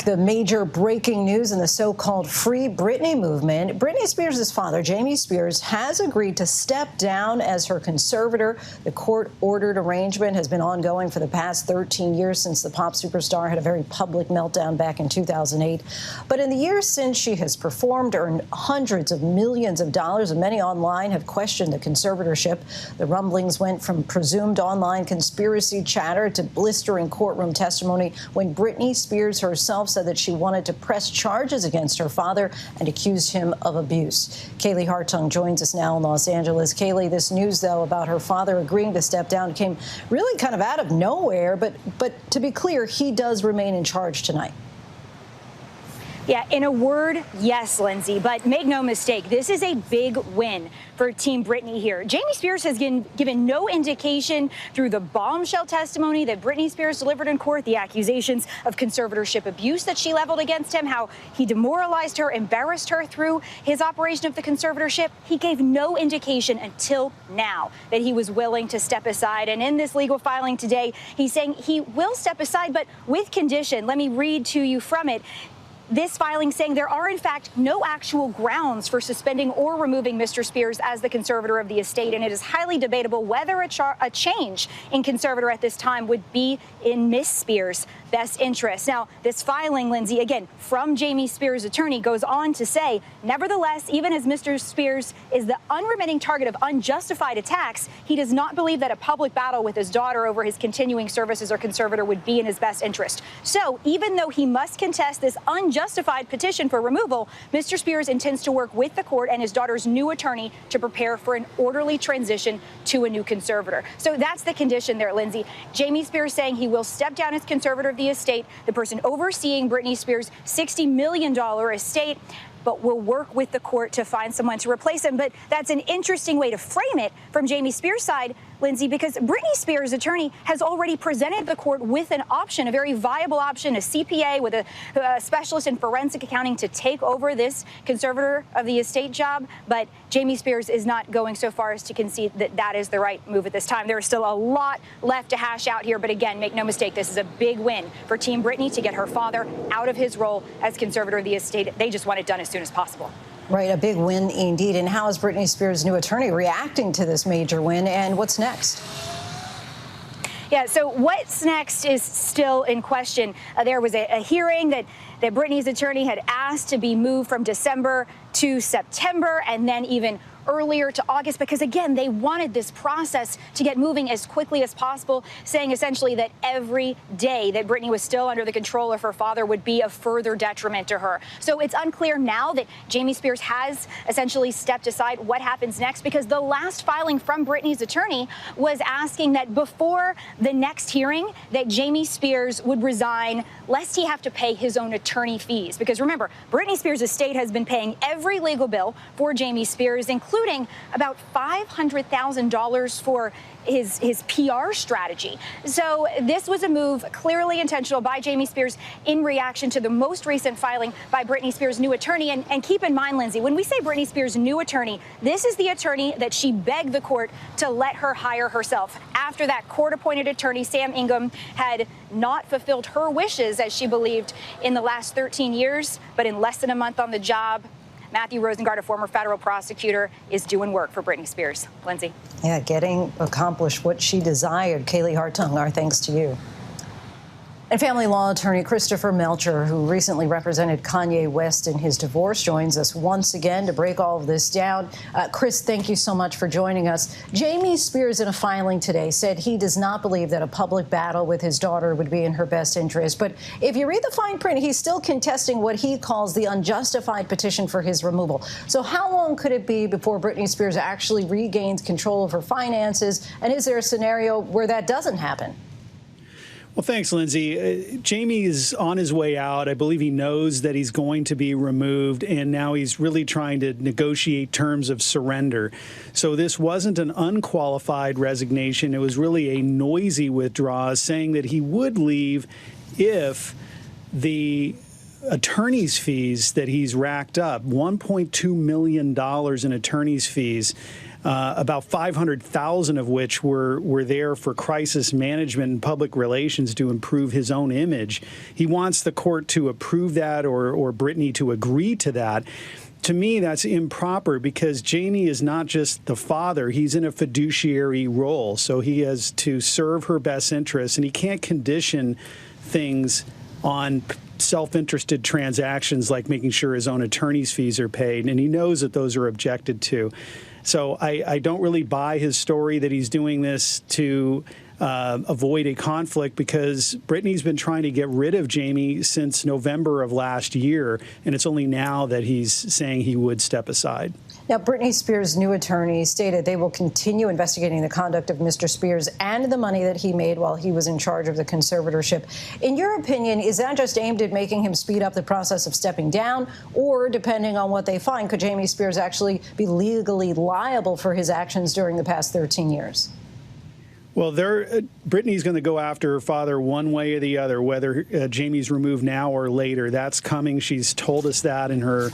The major breaking news in the so-called Free Britney movement. Britney Spears' father, Jamie Spears, has agreed to step down as her conservator. The court-ordered arrangement has been ongoing for the past 13 years since the pop superstar had a very public meltdown back in 2008. But in the years since, she has performed, earned hundreds of millions of dollars, and many online have questioned the conservatorship. The rumblings went from presumed online conspiracy chatter to blistering courtroom testimony when Britney Spears herself said that she wanted to press charges against her father and accused him of abuse. Kaylee Hartung joins us now in Los Angeles. Kaylee, this news, though, about her father agreeing to step down came really kind of out of nowhere. But to be clear, he does remain in charge tonight. Yeah, in a word, yes, Lindsay. But make no mistake, this is a big win for Team Britney here. Jamie Spears has given no indication through the bombshell testimony that Britney Spears delivered in court, the accusations of conservatorship abuse that she leveled against him, how he demoralized her, embarrassed her through his operation of the conservatorship. He gave no indication until now that he was willing to step aside. And in this legal filing today, he's saying he will step aside, but with condition. Let me read to you from it. This filing saying there are, in fact, no actual grounds for suspending or removing Mr. Spears as the conservator of the estate, and it is highly debatable whether a change in conservator at this time would be in Miss Spears' best interest. Now, this filing, Lindsay, again, from Jamie Spears' attorney, goes on to say, nevertheless, even as Mr. Spears is the unremitting target of unjustified attacks, he does not believe that a public battle with his daughter over his continuing service as her conservator would be in his best interest. So, even though he must contest this unjustified petition for removal, Mr. Spears intends to work with the court and his daughter's new attorney to prepare for an orderly transition to a new conservator. So that's the condition there, Lindsay. Jamie Spears saying he will step down as conservator of the estate, the person overseeing Britney Spears' $60 million estate, but will work with the court to find someone to replace him. But that's an interesting way to frame it from Jamie Spears' side, Lindsay, because Britney Spears' attorney has already presented the court with an option, a very viable option, a CPA with a specialist in forensic accounting to take over this conservator of the estate job. But Jamie Spears is not going so far as to concede that that is the right move at this time. There is still a lot left to hash out here. But again, make no mistake, this is a big win for Team Britney to get her father out of his role as conservator of the estate. They just want it done as soon as possible. Right, a big win indeed. And how is Britney Spears' new attorney reacting to this major win, and what's next? Yeah, so what's next is still in question. There was a hearing that Britney's attorney had asked to be moved from December to September, and then even earlier to August, because again, they wanted this process to get moving as quickly as possible, saying essentially that every day that Britney was still under the control of her father would be a further detriment to her. So it's unclear now that Jamie Spears has essentially stepped aside what happens next, because the last filing from Britney's attorney was asking that before the next hearing that Jamie Spears would resign, lest he have to pay his own attorney fees. Because remember, Britney Spears' estate has been paying every legal bill for Jamie Spears, including about $500,000 for his PR strategy. So this was a move clearly intentional by Jamie Spears in reaction to the most recent filing by Britney Spears' new attorney. And keep in mind, Lindsay, when we say Britney Spears' new attorney, this is the attorney that she begged the court to let her hire herself after that court-appointed attorney, Sam Ingham, had not fulfilled her wishes, as she believed, in the last 13 years. But in less than a month on the job, Matthew Rosengart, a former federal prosecutor, is doing work for Britney Spears. Lindsay. Yeah, getting accomplished what she desired. Kaylee Hartung, our thanks to you. And family law attorney Christopher Melcher, who recently represented Kanye West in his divorce, joins us once again to break all of this down. Chris, thank you so much for joining us. Jamie Spears, in a filing today, said he does not believe that a public battle with his daughter would be in her best interest. But if you read the fine print, he's still contesting what he calls the unjustified petition for his removal. So how long could it be before Britney Spears actually regains control of her finances? And is there a scenario where that doesn't happen? Well, thanks, Lindsay. Jamie is on his way out. I believe he knows that he's going to be removed, and now he's really trying to negotiate terms of surrender. So this wasn't an unqualified resignation. It was really a noisy withdrawal, saying that he would leave if the attorney's fees that he's racked up, $1.2 million in attorney's fees, about 500,000 of which were there for crisis management and public relations to improve his own image. He wants the court to approve that or Britney to agree to that. To me, that's improper because Jamie is not just the father. He's in a fiduciary role. So he has to serve her best interests, and he can't condition things on self-interested transactions like making sure his own attorney's fees are paid. And he knows that those are objected to. So I don't really buy his story that he's doing this to avoid a conflict, because Britney's been trying to get rid of Jamie since November of last year, and it's only now that he's saying he would step aside. Now, Britney Spears' new attorney stated they will continue investigating the conduct of Mr. Spears and the money that he made while he was in charge of the conservatorship. In your opinion, is that just aimed at making him speed up the process of stepping down, or, depending on what they find, could Jamie Spears actually be legally liable for his actions during the past 13 years? Well, Britney's going to go after her father one way or the other, whether Jamie's removed now or later. That's coming. She's told us that in her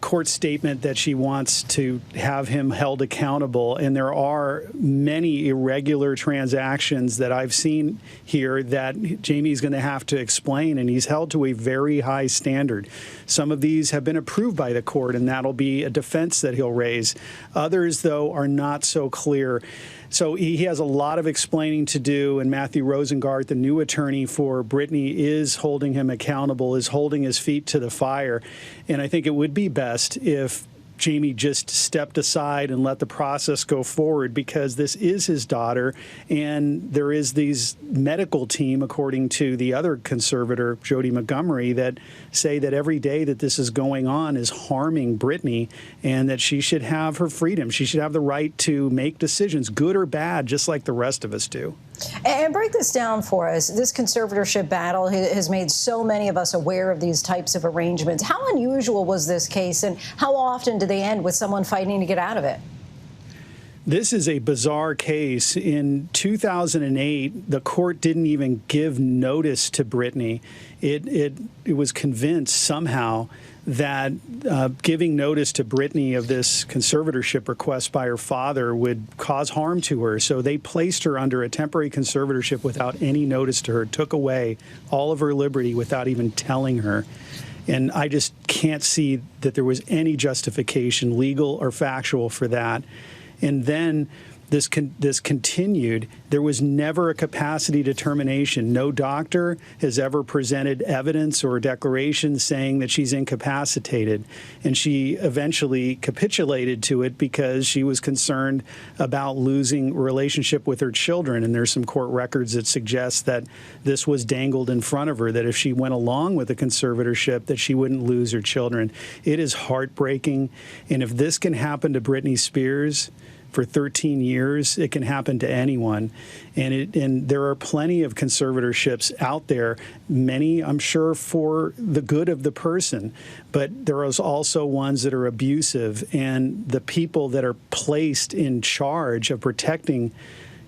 court statement, that she wants to have him held accountable. And there are many irregular transactions that I've seen here that Jamie's going to have to explain, and he's held to a very high standard. Some of these have been approved by the court, and that'll be a defense that he'll raise. Others, though, are not so clear. So he has a lot of explaining to do, and Matthew Rosengart, the new attorney for Britney, is holding him accountable, is holding his feet to the fire. And I think it would be best if Jamie just stepped aside and let the process go forward, because this is his daughter, and there is these medical team, according to the other conservator, Jody Montgomery, that say that every day that this is going on is harming Britney, and that she should have her freedom. She should have the right to make decisions, good or bad, just like the rest of us do. And break this down for us. This conservatorship battle has made so many of us aware of these types of arrangements. How unusual was this case, and how often do they end with someone fighting to get out of it? This is a bizarre case. In 2008, the court didn't even give notice to Britney. It was convinced somehow that giving notice to Britney of this conservatorship request by her father would cause harm to her. So they placed her under a temporary conservatorship without any notice to her, took away all of her liberty without even telling her. And I just can't see that there was any justification, legal or factual, for that. And then this continued. There was never a capacity determination. No doctor has ever presented evidence or declaration saying that she's incapacitated. And she eventually capitulated to it because she was concerned about losing a relationship with her children. And there's some court records that suggest that this was dangled in front of her, that if she went along with the conservatorship, that she wouldn't lose her children. It is heartbreaking. And if this can happen to Britney Spears for 13 years, it can happen to anyone. And there are plenty of conservatorships out there, many, I'm sure, for the good of the person. But there is also ones that are abusive, and the people that are placed in charge of protecting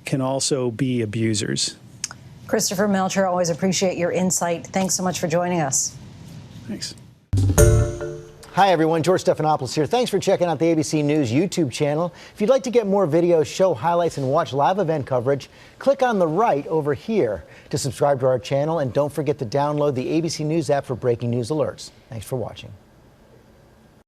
can also be abusers. Christopher Melcher, always appreciate your insight. Thanks so much for joining us. Thanks. Hi, everyone. George Stephanopoulos here. Thanks for checking out the ABC News YouTube channel. If you'd like to get more videos, show highlights, and watch live event coverage, click on the right over here to subscribe to our channel. And don't forget to download the ABC News app for breaking news alerts. Thanks for watching.